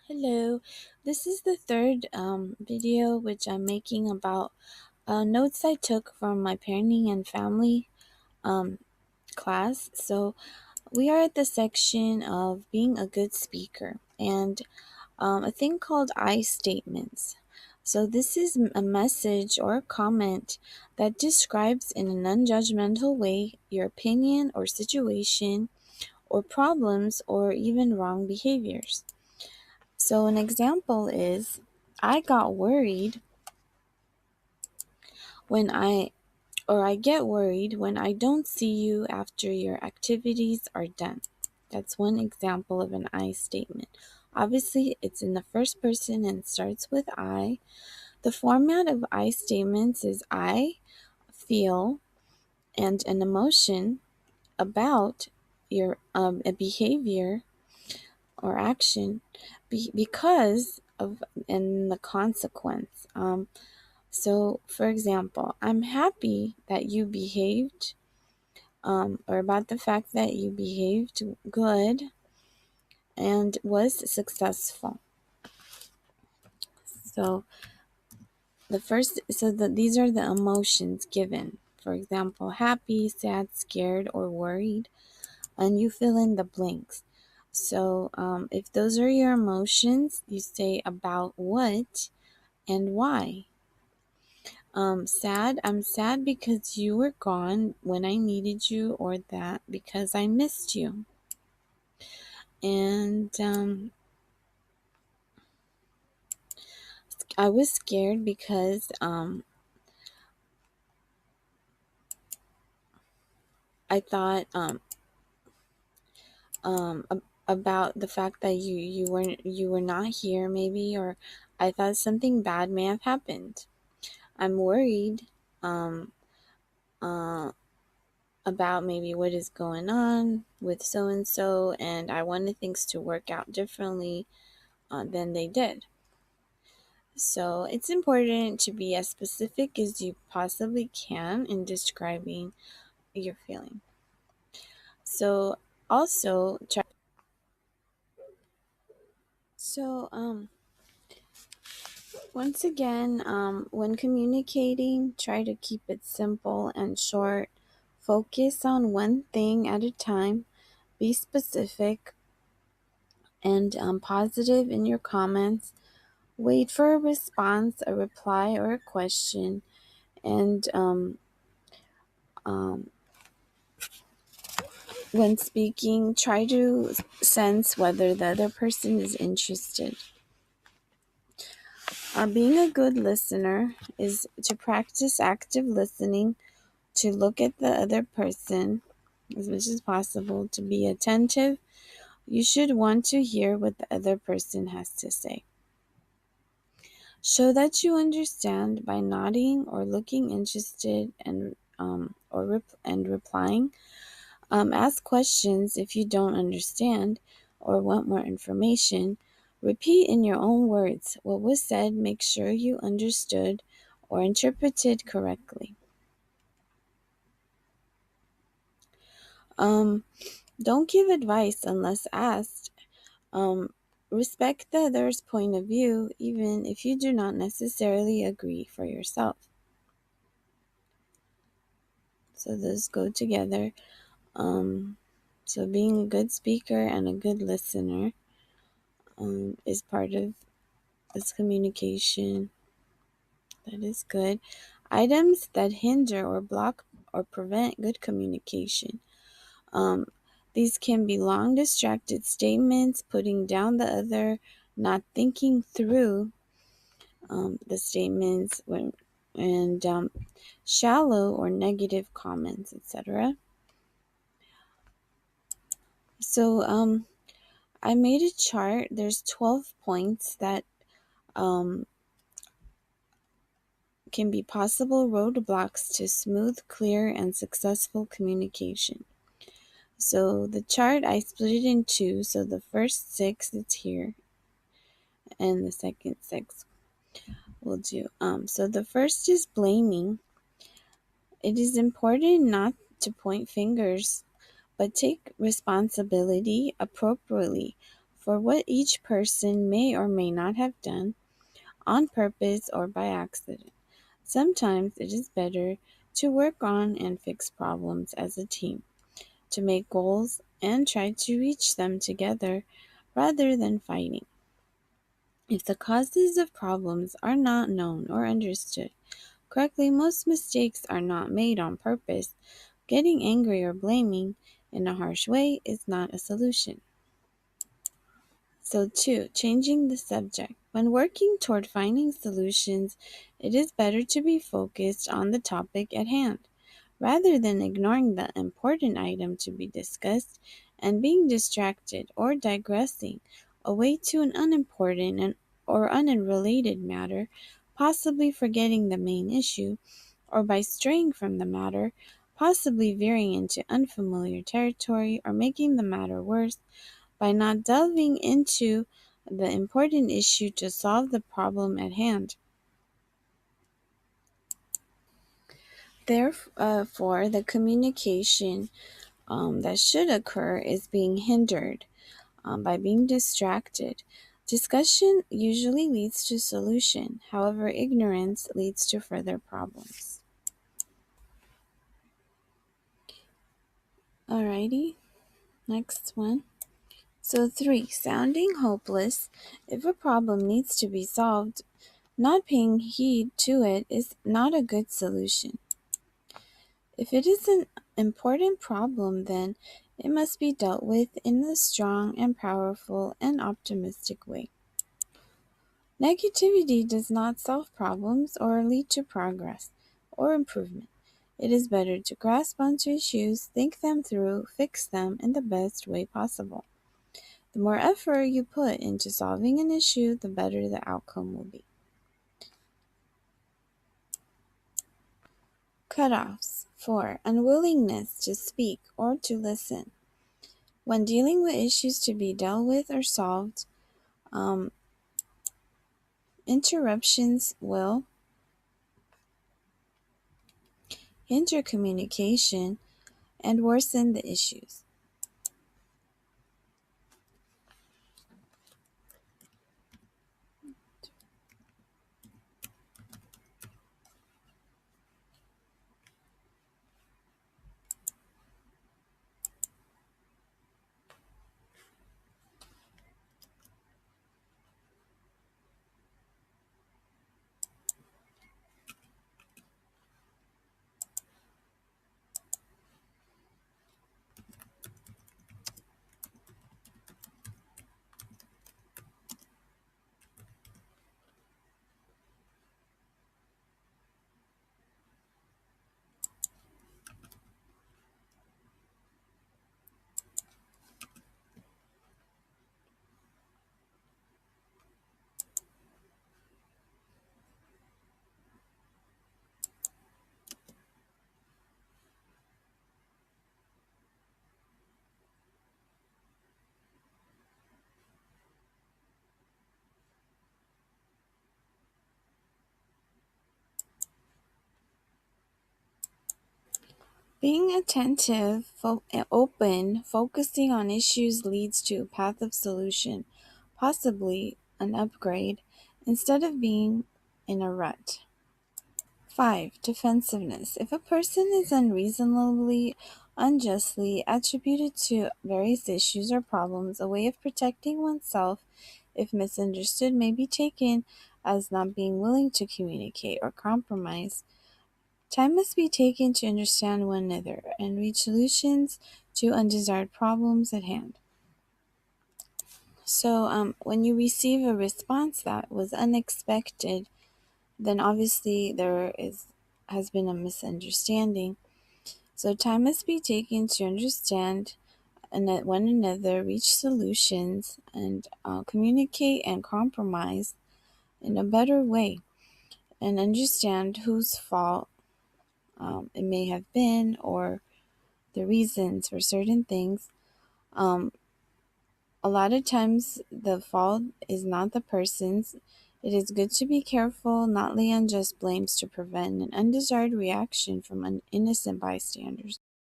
Hello, this is the third video which I'm making about notes I took from my parenting and family um, class. So we are at the section of being a good speaker and a thing called I statements. So this is a message or a comment that describes in an unjudgmental way your opinion or situation or problems or even wrong behaviors. So an example is I got worried when I get worried when I don't see you after your activities are done. That's one example of an I statement. Obviously, it's in the first person and starts with I. The format of I statements is I feel and an emotion about your a behavior or action because of and the consequence. So, for example, I'm happy that you behaved, or about the fact that you behaved good and was successful. So, these are the emotions given. For example, happy, sad, scared, or worried, and you fill in the blanks. So, if those are your emotions, you say about what and why. Sad. I'm sad because you were gone when I needed you, or that because I missed you. And I was scared because I thought about the fact that you were not here, maybe, or I thought something bad may have happened. I'm worried um, uh, about maybe what is going on with so and so, and I wanted things to work out differently than they did. So it's important to be as specific as you possibly can in describing your feeling. So also try. So once again, when communicating, try to keep it simple and short. Focus on one thing at a time. Be specific and positive in your comments. Wait for a response, a reply, or a question, and um, when speaking, try to sense whether the other person is interested. Being a good listener is to practice active listening, to look at the other person as much as possible, to be attentive. You should want to hear what the other person has to say. Show that you understand by nodding or looking interested and replying. Ask questions if you don't understand or want more information. Repeat in your own words what was said. Make sure you understood or interpreted correctly. Um, don't give advice unless asked. Um, Respect the other's point of view, even if you do not necessarily agree for yourself. So those go together. Um, so being a good speaker and a good listener is part of this communication. That is good. Items that hinder or block or prevent good communication. Um, these can be long, distracted statements, putting down the other, not thinking through the statements, and shallow or negative comments, etc. So I made a chart. There's 12 points that um, can be possible roadblocks to smooth, clear, and successful communication. So the chart, I split it in two. So the first six, it's here, and the second six will do. So the first is blaming. It is important not to point fingers, but take responsibility appropriately for what each person may or may not have done, on purpose or by accident. Sometimes it is better to work on and fix problems as a team, to make goals and try to reach them together rather than fighting. If the causes of problems are not known or understood correctly, most mistakes are not made on purpose. Getting angry or blaming in a harsh way is not a solution. So, 2, changing the subject. When working toward finding solutions, it is better to be focused on the topic at hand, rather than ignoring the important item to be discussed and being distracted or digressing away to an unimportant or unrelated matter, possibly forgetting the main issue, or by straying from the matter, possibly veering into unfamiliar territory or making the matter worse by not delving into the important issue to solve the problem at hand. Therefore, the communication that should occur is being hindered by being distracted. Discussion usually leads to solution. However, ignorance leads to further problems. Alrighty, next one. So 3, sounding hopeless. If a problem needs to be solved, not paying heed to it is not a good solution. If it is an important problem, then it must be dealt with in a strong and powerful and optimistic way. Negativity does not solve problems or lead to progress or improvement. It is better to grasp onto issues, think them through, fix them in the best way possible. The more effort you put into solving an issue, the better the outcome will be. Cutoffs. 4, unwillingness to speak or to listen. When dealing with issues to be dealt with or solved, um, interruptions will hinder communication and worsen the issues. Being attentive, open, focusing on issues leads to a path of solution, possibly an upgrade, instead of being in a rut. 5, defensiveness. If a person is unreasonably, unjustly attributed to various issues or problems, a way of protecting oneself, if misunderstood, may be taken as not being willing to communicate or compromise. Time must be taken to understand one another and reach solutions to undesired problems at hand. So, when you receive a response that was unexpected, then obviously has been a misunderstanding. So, time must be taken to understand one another, reach solutions, and communicate and compromise in a better way, and understand whose fault it may have been or the reasons for certain things. Um, a lot of times, the fault is not the person's. It is good to be careful, not lay unjust blames to prevent an undesired reaction from innocent bystanders.